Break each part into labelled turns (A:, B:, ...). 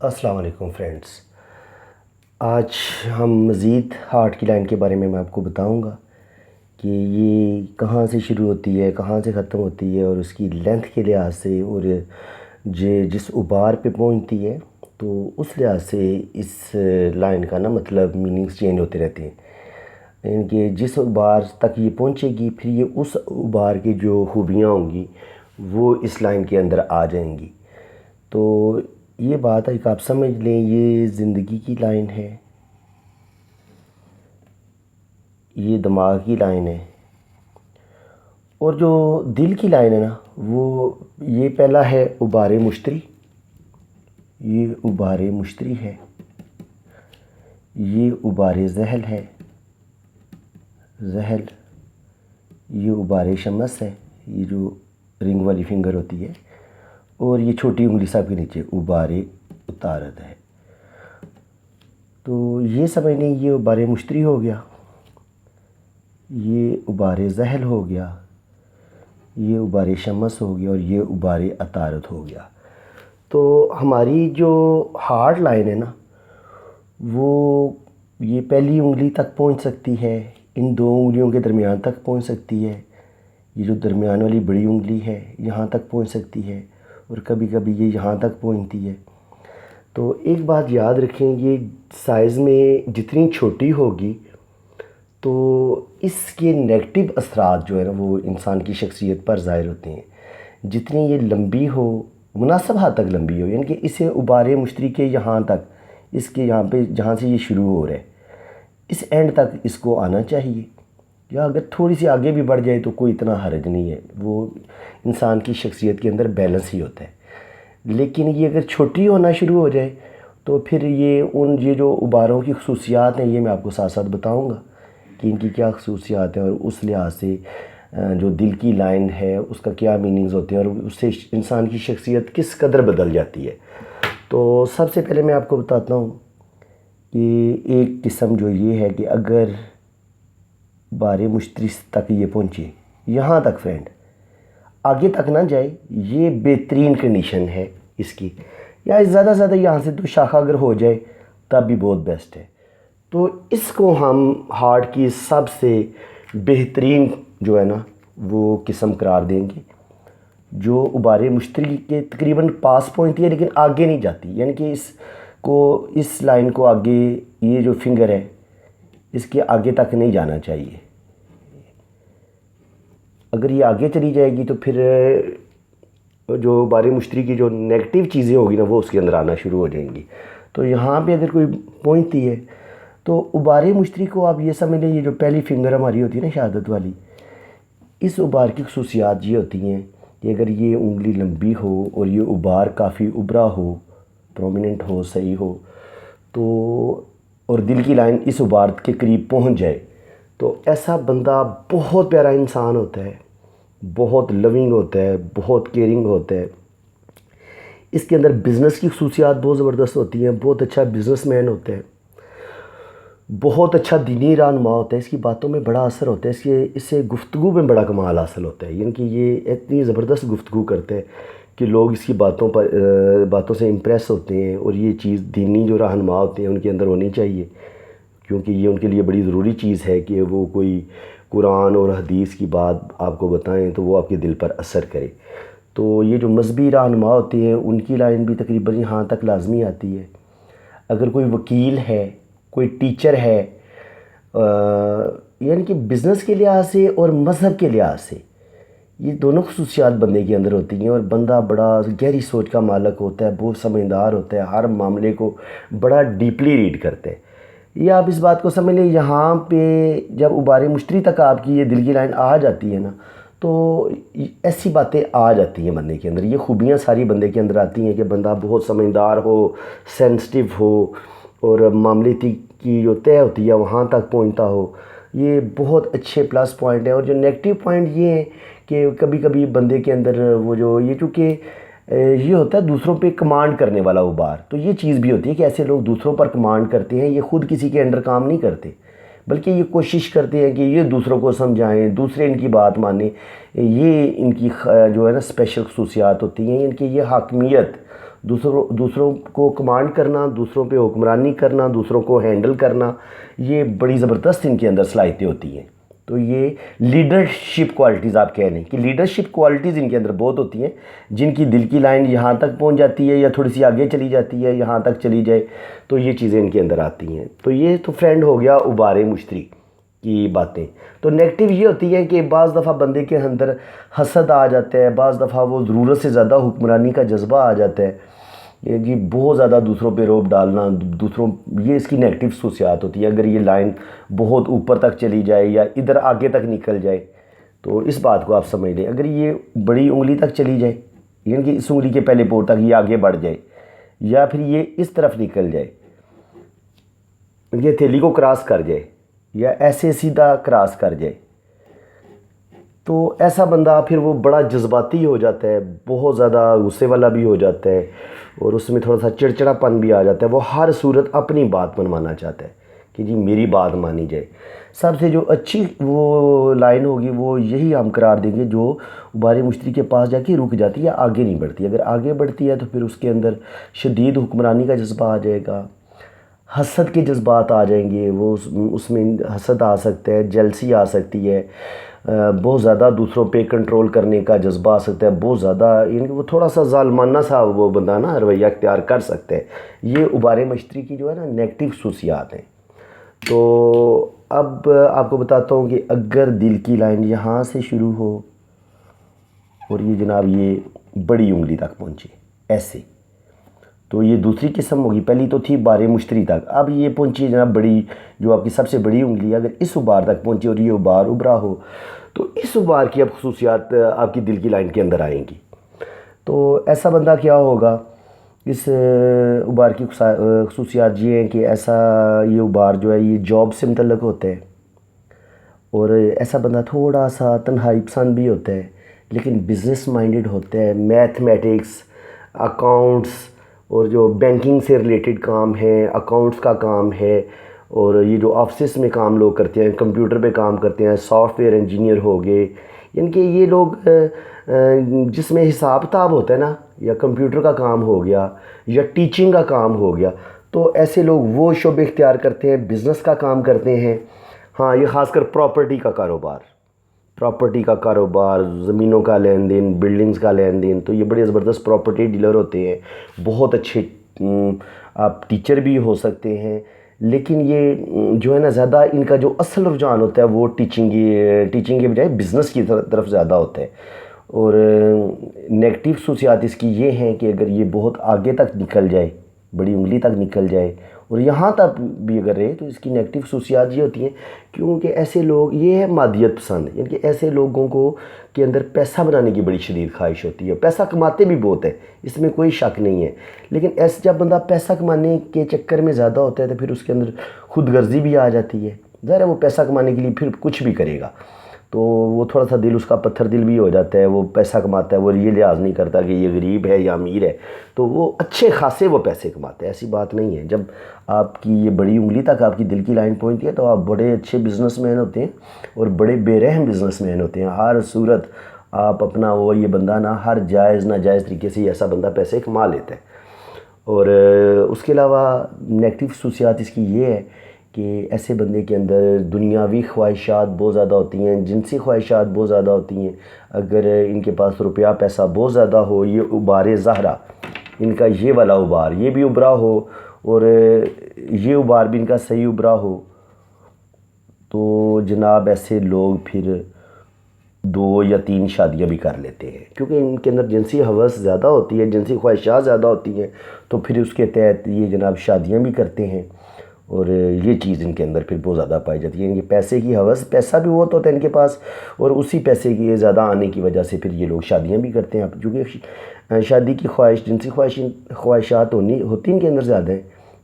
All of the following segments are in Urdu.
A: السلام علیکم فرینڈس، آج ہم مزید ہارٹ کی لائن کے بارے میں آپ کو بتاؤں گا کہ یہ کہاں سے شروع ہوتی ہے، کہاں سے ختم ہوتی ہے، اور اس کی لینتھ کے لحاظ سے اور جس ابار پہ پہنچتی ہے تو اس لحاظ سے اس لائن کا مطلب میننگز چینج ہوتے رہتے ہیں. یعنی کہ جس ابار تک یہ پہنچے گی پھر یہ اس ابار کی جو خوبیاں ہوں گی وہ اس لائن کے اندر آ جائیں گی. تو یہ بات ایک آپ سمجھ لیں، یہ زندگی کی لائن ہے، یہ دماغ کی لائن ہے، اور جو دل کی لائن ہے وہ یہ پہلا ہے ابار مشتری. یہ ابار مشتری ہے، یہ ابار ذہل ہے، ذہل. یہ ابار شمس ہے، یہ جو رنگ والی فنگر ہوتی ہے، اور یہ چھوٹی انگلی سب کے نیچے ابار عطارد ہے. تو یہ سمجھ لیں یہ ابار مشتری ہو گیا، یہ ابار ذہل ہو گیا، یہ ابار شمس ہو گیا، اور یہ ابار عطارد ہو گیا. تو ہماری جو ہارٹ لائن ہے وہ یہ پہلی انگلی تک پہنچ سکتی ہے، ان دو انگلیوں کے درمیان تک پہنچ سکتی ہے، یہ جو درمیان والی بڑی انگلی ہے یہاں تک پہنچ سکتی ہے، اور کبھی کبھی یہ یہاں تک پہنچتی ہے. تو ایک بات یاد رکھیں، یہ سائز میں جتنی چھوٹی ہوگی تو اس کے نیگیٹو اثرات جو ہے وہ انسان کی شخصیت پر ظاہر ہوتے ہیں. جتنی یہ لمبی ہو، مناسب حد تک لمبی ہو، یعنی کہ اسے ابار مشتری کے یہاں تک، اس کے یہاں پہ جہاں سے یہ شروع ہو رہا ہے اس اینڈ تک اس کو آنا چاہیے. یا اگر تھوڑی سی آگے بھی بڑھ جائے تو کوئی اتنا حرج نہیں ہے، وہ انسان کی شخصیت کے اندر بیلنس ہی ہوتا ہے. لیکن یہ اگر چھوٹی ہونا شروع ہو جائے تو پھر یہ جو اباروں کی خصوصیات ہیں یہ میں آپ کو ساتھ ساتھ بتاؤں گا کہ ان کی کیا خصوصیات ہیں، اور اس لحاظ سے جو دل کی لائن ہے اس کا کیا میننگز ہوتے ہیں، اور اس سے انسان کی شخصیت کس قدر بدل جاتی ہے. تو سب سے پہلے میں آپ کو بتاتا ہوں کہ ایک قسم جو یہ ہے کہ اگر بار مشتری تک یہ پہنچے، یہاں تک فرینڈ، آگے تک نہ جائے، یہ بہترین کنڈیشن ہے اس کی. یا زیادہ سے زیادہ یہاں سے تو شاخہ اگر ہو جائے تب بھی بہت بیسٹ ہے. تو اس کو ہم ہارٹ کی سب سے بہترین جو ہے وہ قسم قرار دیں گے، جو ابار مشتری کے تقریباً پاس پہنچتی ہے لیکن آگے نہیں جاتی. یعنی کہ اس لائن کو آگے، یہ جو فنگر ہے اس کے آگے تک نہیں جانا چاہیے. اگر یہ آگے چلی جائے گی تو پھر جو ابار مشتری کی جو نیگیٹو چیزیں ہوگی وہ اس کے اندر آنا شروع ہو جائیں گی. تو یہاں پہ اگر کوئی پہنچتی ہے تو ابار مشتری کو آپ یہ سمجھ لیں، یہ جو پہلی فنگر ہماری ہوتی ہے شہادت والی، اس ابار کی خصوصیات یہ ہوتی ہیں کہ اگر یہ انگلی لمبی ہو اور یہ ابار کافی ابھرا ہو، پرومیننٹ ہو، صحیح ہو، تو اور دل کی لائن اس ابار کے قریب پہنچ جائے تو ایسا بندہ بہت پیارا انسان ہوتا ہے، بہت لونگ ہوتا ہے، بہت کیئرنگ ہوتا ہے. اس کے اندر بزنس کی خصوصیات بہت زبردست ہوتی ہیں، بہت اچھا بزنس مین ہوتا ہے، بہت اچھا دینی رہنما ہوتا ہے، اس کی باتوں میں بڑا اثر ہوتا ہے، اس سے گفتگو میں بڑا کمال حاصل ہوتا ہے. یعنی کہ یہ اتنی زبردست گفتگو کرتے ہیں کہ لوگ اس کی باتوں سے امپریس ہوتے ہیں، اور یہ چیز دینی جو رہنما ہوتے ہیں ان کے اندر ہونی چاہیے، کیونکہ یہ ان کے لیے بڑی ضروری چیز ہے کہ وہ کوئی قرآن اور حدیث کی بات آپ کو بتائیں تو وہ آپ کے دل پر اثر کرے. تو یہ جو مذہبی رہنما ہوتے ہیں ان کی لائن بھی تقریباً یہاں تک لازمی آتی ہے. اگر کوئی وکیل ہے، کوئی ٹیچر ہے، یعنی کہ بزنس کے لحاظ سے اور مذہب کے لحاظ سے یہ دونوں خصوصیات بندے کے اندر ہوتی ہیں، اور بندہ بڑا گہری سوچ کا مالک ہوتا ہے، بہت سمجھدار ہوتا ہے، ہر معاملے کو بڑا ڈیپلی ریڈ کرتا ہے. یہ آپ اس بات کو سمجھ لیں، یہاں پہ جب ابار مشتری تک آپ کی یہ دل کی لائن آ جاتی ہے تو ایسی باتیں آ جاتی ہیں بندے کے اندر، یہ خوبیاں ساری بندے کے اندر آتی ہیں کہ بندہ بہت سمجھدار ہو، سینسٹیو ہو، اور معاملے کی جو طے ہوتی ہے وہاں تک پہنچتا ہو. یہ بہت اچھے پلس پوائنٹ ہیں. اور جو نیگیٹو پوائنٹ یہ ہیں کہ کبھی کبھی بندے کے اندر وہ جو یہ چونکہ یہ ہوتا ہے دوسروں پہ کمانڈ کرنے والا ابار، تو یہ چیز بھی ہوتی ہے کہ ایسے لوگ دوسروں پر کمانڈ کرتے ہیں، یہ خود کسی کے انڈر کام نہیں کرتے بلکہ یہ کوشش کرتے ہیں کہ یہ دوسروں کو سمجھائیں، دوسرے ان کی بات مانیں. یہ ان کی جو ہے اسپیشل خصوصیات ہوتی ہیں، ان کی یہ حاکمیت دوسروں کو کمانڈ کرنا، دوسروں پہ حکمرانی کرنا، دوسروں کو ہینڈل کرنا، یہ بڑی زبردست ان کے اندر صلاحیتیں ہوتی ہیں۔ تو یہ لیڈرشپ کوالٹیز آپ کہہ لیں کہ لیڈرشپ کوالٹیز ان کے اندر بہت ہوتی ہیں، جن کی دل کی لائن یہاں تک پہنچ جاتی ہے یا تھوڑی سی آگے چلی جاتی ہے، یہاں تک چلی جائے، تو یہ چیزیں ان کے اندر آتی ہیں۔ تو یہ تو فرینڈ ہو گیا ابار مشتری کی باتیں۔ تو نیگیٹو یہ ہوتی ہے کہ بعض دفعہ بندے کے اندر حسد آ جاتا ہے، بعض دفعہ وہ ضرورت سے زیادہ حکمرانی کا جذبہ آ جاتا ہے، یہ جی بہت زیادہ دوسروں پہ روب ڈالنا، یہ اس کی نیگیٹو خصوصیات ہوتی ہے۔ اگر یہ لائن بہت اوپر تک چلی جائے یا ادھر آگے تک نکل جائے تو اس بات کو آپ سمجھ لیں، اگر یہ بڑی انگلی تک چلی جائے، یعنی کہ اس انگلی کے پہلے پور تک یہ آگے بڑھ جائے، یا پھر یہ اس طرف نکل جائے، یہ تھیلی کو کراس کر جائے، یا ایسے سیدھا کراس کر جائے، تو ایسا بندہ پھر وہ بڑا جذباتی ہو جاتا ہے، بہت زیادہ غصے والا بھی ہو جاتا ہے، اور اس میں تھوڑا سا چڑچڑا پن بھی آ جاتا ہے۔ وہ ہر صورت اپنی بات منوانا چاہتا ہے کہ جی میری بات مانی جائے۔ سب سے جو اچھی وہ لائن ہوگی وہ یہی ہم قرار دیں گے جو ابار مشتری کے پاس جا کے رک جاتی ہے، آگے نہیں بڑھتی۔ اگر آگے بڑھتی ہے تو پھر اس کے اندر شدید حکمرانی کا جذبہ آ جائے گا، حسد کے جذبات آ جائیں گے، وہ اس میں حسد آ سکتا ہے، جیلسی آ سکتی ہے، بہت زیادہ دوسروں پہ کنٹرول کرنے کا جذبہ آ سکتا ہے، بہت زیادہ، یعنی کہ وہ تھوڑا سا ظالمانہ سا وہ بندہ نا رویہ اختیار کر سکتا ہے۔ یہ ابار مشتری کی جو ہے نا نیگیٹو خصوصیات ہیں۔ تو اب آپ کو بتاتا ہوں کہ اگر دل کی لائن یہاں سے شروع ہو اور یہ جناب یہ بڑی انگلی تک پہنچے ایسے، تو یہ دوسری قسم ہوگی۔ پہلی تو تھی ابار مشتری تک، اب یہ پہنچی جناب بڑی، جو آپ کی سب سے بڑی انگلی ہے، اگر اس ابار تک پہنچی اور یہ ابار ابھرا ہو تو اس ابار کی اب خصوصیات آپ کی دل کی لائن کے اندر آئیں گی۔ تو ایسا بندہ کیا ہوگا، اس ابار کی خصوصیات یہ ہیں کہ ایسا یہ ابار جو ہے یہ جاب سے متعلق ہوتا ہے، اور ایسا بندہ تھوڑا سا تنہائی پسند بھی ہوتا ہے، لیکن بزنس مائنڈڈ ہوتا ہے، میتھمیٹکس، اکاؤنٹس اور جو بینکنگ سے ریلیٹڈ کام ہے، اکاؤنٹس کا کام ہے، اور یہ جو آفسز میں کام لوگ کرتے ہیں، کمپیوٹر پہ کام کرتے ہیں، سافٹ ویئر انجینئر ہو گئے، یعنی کہ یہ لوگ جس میں حساب کتاب ہوتا ہے نا، یا کمپیوٹر کا کام ہو گیا یا ٹیچنگ کا کام ہو گیا، تو ایسے لوگ وہ شعبے اختیار کرتے ہیں، بزنس کا کام کرتے ہیں۔ ہاں، یہ خاص کر پراپرٹی کا کاروبار، زمینوں کا لین دین، بلڈنگز کا لین دین، تو یہ بڑے زبردست پراپرٹی ڈیلر ہوتے ہیں، بہت اچھے آپ ٹیچر بھی ہو سکتے ہیں، لیکن یہ جو ہے نا زیادہ ان کا جو اصل رجحان ہوتا ہے وہ ٹیچنگ کے بجائے بزنس کی طرف زیادہ ہوتا ہے۔ اور نیگیٹو خصوصیات اس کی یہ ہیں کہ اگر یہ بہت آگے تک نکل جائے، بڑی انگلی تک نکل جائے اور یہاں تک بھی اگر رہے، تو اس کی نیگیٹو خصوصیات یہ ہوتی ہیں کیونکہ ایسے لوگ، یہ ہے مادیت پسند، یعنی کہ ایسے لوگوں کو کے اندر پیسہ بنانے کی بڑی شدید خواہش ہوتی ہے، پیسہ کماتے بھی بہت ہے، اس میں کوئی شک نہیں ہے، لیکن ایسے جب بندہ پیسہ کمانے کے چکر میں زیادہ ہوتا ہے تو پھر اس کے اندر خود غرضی بھی آ جاتی ہے، ظاہر ہے وہ پیسہ کمانے کے لیے پھر کچھ بھی کرے گا، تو وہ تھوڑا سا دل اس کا پتھر دل بھی ہو جاتا ہے، وہ پیسہ کماتا ہے، وہ یہ لحاظ نہیں کرتا کہ یہ غریب ہے یا امیر ہے، تو وہ اچھے خاصے وہ پیسے کماتے ہیں، ایسی بات نہیں ہے۔ جب آپ کی یہ بڑی انگلی تک آپ کی دل کی لائن پہنچتی ہے تو آپ بڑے اچھے بزنس مین ہوتے ہیں اور بڑے بے رحم بزنس مین ہوتے ہیں، ہر صورت آپ اپنا وہ یہ بندہ نا ہر جائز ناجائز طریقے سے ایسا بندہ پیسے کما لیتا ہے۔ اور اس کے علاوہ نیگیٹو خصوصیات اس کی یہ ہے کہ ایسے بندے کے اندر دنیاوی خواہشات بہت زیادہ ہوتی ہیں، جنسی خواہشات بہت زیادہ ہوتی ہیں، اگر ان کے پاس روپیہ پیسہ بہت زیادہ ہو، یہ ابار زہرا ان کا یہ والا ابار یہ بھی ابھرا ہو اور یہ ابار بھی ان کا صحیح ابھرا ہو، تو جناب ایسے لوگ پھر 2 یا 3 شادیاں بھی کر لیتے ہیں، کیونکہ ان کے اندر جنسی ہوس زیادہ ہوتی ہے، جنسی خواہشات زیادہ ہوتی ہیں، تو پھر اس کے تحت یہ جناب شادیاں بھی کرتے ہیں، اور یہ چیز ان کے اندر پھر بہت زیادہ پائی جاتی ہے، ان کے پیسے کی ہوس، پیسہ بھی بہت ہوتا ہے ان کے پاس، اور اسی پیسے کی زیادہ آنے کی وجہ سے پھر یہ لوگ شادیاں بھی کرتے ہیں، کیونکہ شادی کی خواہش، جنسی خواہشات ہوتی ان کے اندر زیادہ ہیں،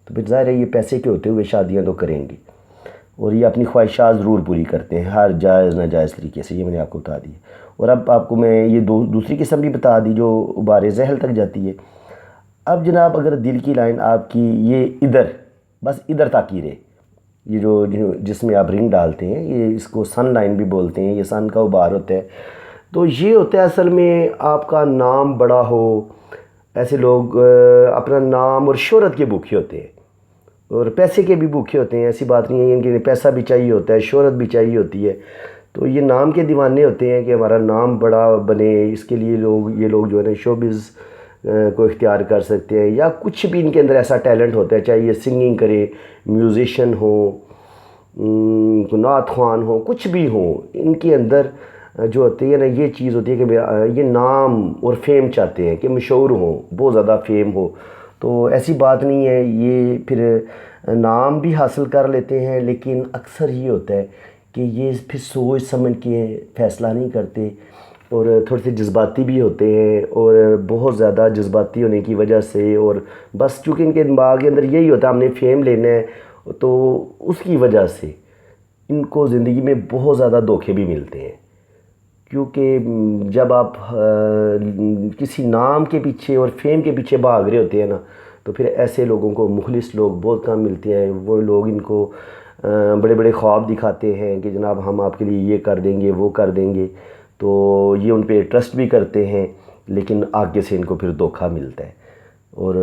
A: تو پھر ظاہر ہے یہ پیسے کے ہوتے ہوئے شادیاں تو کریں گے، اور یہ اپنی خواہشات ضرور پوری کرتے ہیں ہر جائز ناجائز طریقے سے، یہ میں نے آپ کو بتا دی۔ اور اب آپ کو میں یہ دوسری قسم بھی بتا دی جو ابار زحل تک جاتی ہے۔ اب جناب اگر دل کی لائن آپ کی یہ ادھر، بس ادھر تک ہی رہے، یہ جو جس میں آپ رنگ ڈالتے ہیں، یہ اس کو سن لائن بھی بولتے ہیں، یہ سن کا ابار ہوتا ہے، تو یہ ہوتا ہے اصل میں آپ کا نام بڑا ہو، ایسے لوگ اپنا نام اور شہرت کے بھوکے ہوتے ہیں اور پیسے کے بھی بھوکے ہوتے ہیں. ایسی بات نہیں ہے کہ پیسہ بھی چاہیے ہوتا ہے, شہرت بھی چاہیے ہوتی ہے. تو یہ نام کے دیوانے ہوتے ہیں کہ ہمارا نام بڑا بنے. اس کے لیے یہ لوگ جو ہے نا شوبز کو اختیار کر سکتے ہیں, یا کچھ بھی ان کے اندر ایسا ٹیلنٹ ہوتا ہے, چاہے یہ سنگنگ کرے, میوزیشین ہو, نعت خوان ہو, کچھ بھی ہو, ان کے اندر جو ہوتی ہے نا یہ چیز ہوتی ہے کہ یہ نام اور فیم چاہتے ہیں کہ مشہور ہوں, بہت زیادہ فیم ہو. تو ایسی بات نہیں ہے, یہ پھر نام بھی حاصل کر لیتے ہیں, لیکن اکثر یہ ہوتا ہے کہ یہ پھر سوچ سمجھ کے فیصلہ نہیں کرتے اور تھوڑے سے جذباتی بھی ہوتے ہیں. اور بہت زیادہ جذباتی ہونے کی وجہ سے, اور بس چونکہ ان کے دماغ کے اندر یہی ہوتا ہے ہم نے فیم لینا ہے, تو اس کی وجہ سے ان کو زندگی میں بہت زیادہ دھوکے بھی ملتے ہیں. کیونکہ جب آپ کسی نام کے پیچھے اور فیم کے پیچھے بھاگ رہے ہوتے ہیں نا, تو پھر ایسے لوگوں کو مخلص لوگ بہت کم ملتے ہیں. وہ لوگ ان کو بڑے بڑے خواب دکھاتے ہیں کہ جناب ہم آپ کے لیے یہ کر دیں گے, وہ کر دیں گے, تو یہ ان پہ ٹرسٹ بھی کرتے ہیں, لیکن آگے سے ان کو پھر دھوکہ ملتا ہے. اور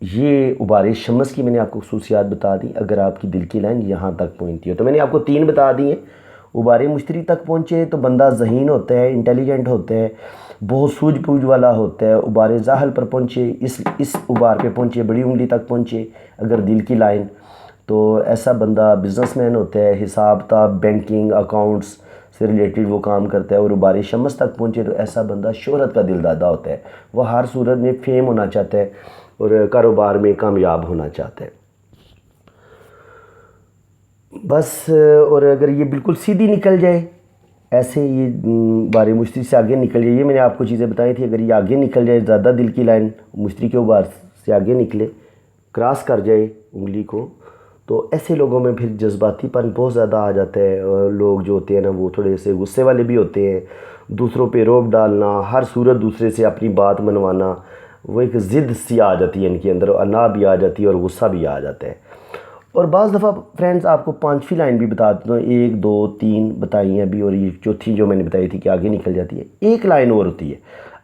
A: یہ عبارِ شمس کی میں نے آپ کو خصوصیات بتا دی. اگر آپ کی دل کی لائن یہاں تک پہنچتی ہے, تو میں نے آپ کو 3 بتا دی ہیں. عبارِ مشتری تک پہنچے تو بندہ ذہین ہوتا ہے, انٹیلیجنٹ ہوتا ہے, بہت سوجھ بوجھ والا ہوتا ہے. عبارِ زاحل پر پہنچے, اس عبار پہ پہنچے, بڑی انگلی تک پہنچے اگر دل کی لائن, تو ایسا بندہ بزنس مین ہوتا ہے, حساب کتاب, بینکنگ, اکاؤنٹس سے ریلیٹڈ وہ کام کرتا ہے. اور عبارِ شمس تک پہنچے تو ایسا بندہ شہرت کا دل دادا ہوتا ہے, وہ ہر صورت میں فیم ہونا چاہتا ہے اور کاروبار میں کامیاب ہونا چاہتا ہے. بس. اور اگر یہ بالکل سیدھی نکل جائے, ایسے یہ عبارِ مشتری سے آگے نکل جائے, یہ میں نے آپ کو چیزیں بتائی تھی, اگر یہ آگے نکل جائے, زیادہ دل کی لائن مشتری کے عبار سے آگے نکلے, کراس کر جائے انگلی کو, تو ایسے لوگوں میں پھر جذباتی پن بہت زیادہ آ جاتا ہے. لوگ جو ہوتے ہیں نا وہ تھوڑے سے غصے والے بھی ہوتے ہیں, دوسروں پہ روب ڈالنا, ہر صورت دوسرے سے اپنی بات منوانا, وہ ایک ضد سی آ جاتی ہے ان کے اندر, انا بھی آ جاتی ہے اور غصہ بھی آ جاتا ہے. اور بعض دفعہ فرینڈز آپ کو 5ویں لائن بھی بتا دیتا ہوں, 1 2 3 بتائی ہیں ابھی, اور یہ چوتھی جو میں نے بتائی تھی کہ آگے نکل جاتی ہے. ایک لائن اور ہوتی ہے,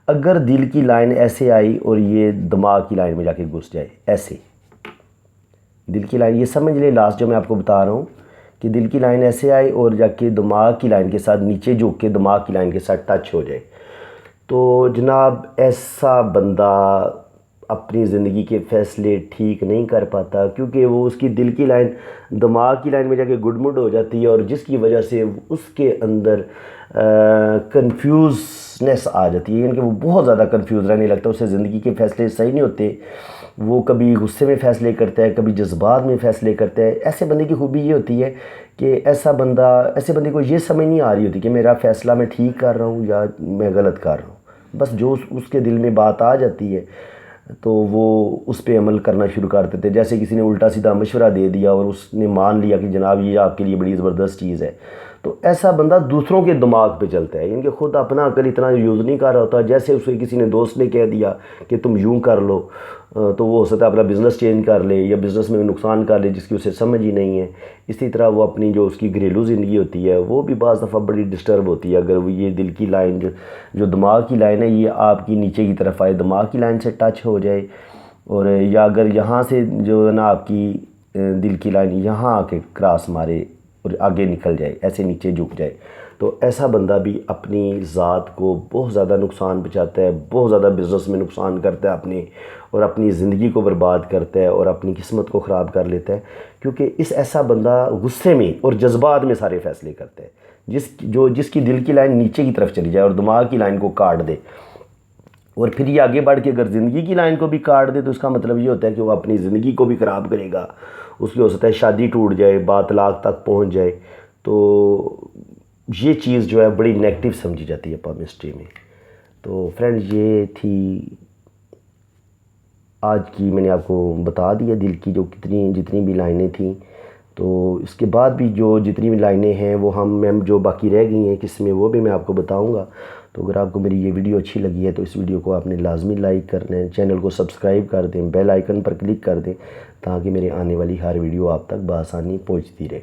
A: اگر دل کی لائن ایسے آئی اور یہ دماغ کی لائن میں جا کے گھس جائے, ایسے دل کی لائن, یہ سمجھ لیں لاسٹ جو میں آپ کو بتا رہا ہوں کہ دل کی لائن ایسے آئی اور جا کے دماغ کی لائن کے ساتھ نیچے جھک کے دماغ کی لائن کے ساتھ ٹچ ہو جائے, تو جناب ایسا بندہ اپنی زندگی کے فیصلے ٹھیک نہیں کر پاتا, کیونکہ وہ اس کی دل کی لائن دماغ کی لائن میں جا کے گڈ مڈ ہو جاتی ہے, اور جس کی وجہ سے اس کے اندر کنفیوزنس آ جاتی ہے, یعنی کہ وہ بہت زیادہ کنفیوز رہنے لگتا ہے. اسے زندگی کے فیصلے صحیح نہیں ہوتے, وہ کبھی غصے میں فیصلے کرتا ہے, کبھی جذبات میں فیصلے کرتا ہے. ایسے بندے کی خوبی یہ ہوتی ہے کہ ایسے بندے کو یہ سمجھ نہیں آ رہی ہوتی کہ میرا فیصلہ میں ٹھیک کر رہا ہوں یا میں غلط کر رہا ہوں. بس جو اس کے دل میں بات آ جاتی ہے تو وہ اس پہ عمل کرنا شروع کر دیتے. جیسے کسی نے الٹا سیدھا مشورہ دے دیا اور اس نے مان لیا کہ جناب یہ آپ کے لیے بڑی زبردست چیز ہے, تو ایسا بندہ دوسروں کے دماغ پہ چلتا ہے, یعنی کہ خود اپنا عقل اتنا یوز نہیں کر رہا ہوتا. جیسے اسے کسی نے دوست نے کہہ دیا کہ تم یوں کر لو, تو وہ ہو سکتا ہے اپنا بزنس چینج کر لے یا بزنس میں نقصان کر لے جس کی اسے سمجھ ہی نہیں ہے. اسی طرح وہ اپنی جو اس کی گھریلو زندگی ہوتی ہے وہ بھی بعض دفعہ بڑی ڈسٹرب ہوتی ہے. اگر وہ یہ دل کی لائن جو دماغ کی لائن ہے یہ آپ کی نیچے کی طرف آئے, دماغ کی لائن سے ٹچ ہو جائے, اور یا اگر یہاں سے جو ہے نا آپ کی دل کی لائن یہاں آ کے کراس مارے اور آگے نکل جائے, ایسے نیچے جھک جائے, تو ایسا بندہ بھی اپنی ذات کو بہت زیادہ نقصان پہنچاتا ہے, بہت زیادہ بزنس میں نقصان کرتا ہے اپنے, اور اپنی زندگی کو برباد کرتا ہے اور اپنی قسمت کو خراب کر لیتا ہے. کیونکہ ایسا بندہ غصے میں اور جذبات میں سارے فیصلے کرتا ہے, جس کی دل کی لائن نیچے کی طرف چلی جائے اور دماغ کی لائن کو کاٹ دے, اور پھر یہ آگے بڑھ کے اگر زندگی کی لائن کو بھی کاٹ دے تو اس کا مطلب یہ ہوتا ہے کہ وہ اپنی زندگی کو بھی خراب کرے گا. اس کی ہو سکتا ہے شادی ٹوٹ جائے, بات طلاق تک پہنچ جائے. تو یہ چیز جو ہے بڑی نیگیٹو سمجھی جاتی ہے پامسٹری میں. تو فرینڈ یہ تھی آج کی, میں نے آپ کو بتا دیا دل کی جتنی بھی لائنیں تھیں. تو اس کے بعد بھی جو جتنی بھی لائنیں ہیں وہ میم جو باقی رہ گئی ہیں کس میں, وہ بھی میں آپ کو بتاؤں گا. تو اگر آپ کو میری یہ ویڈیو اچھی لگی ہے تو اس ویڈیو کو آپ نے لازمی لائک کرنا ہے, چینل کو سبسکرائب کر دیں, بیل آئیکن پر کلک کر دیں تاکہ میرے آنے والی ہر ویڈیو آپ تک بآسانی پہنچتی رہے.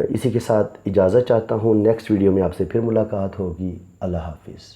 A: اسی کے ساتھ اجازت چاہتا ہوں, نیکسٹ ویڈیو میں آپ سے پھر ملاقات ہوگی. اللہ حافظ.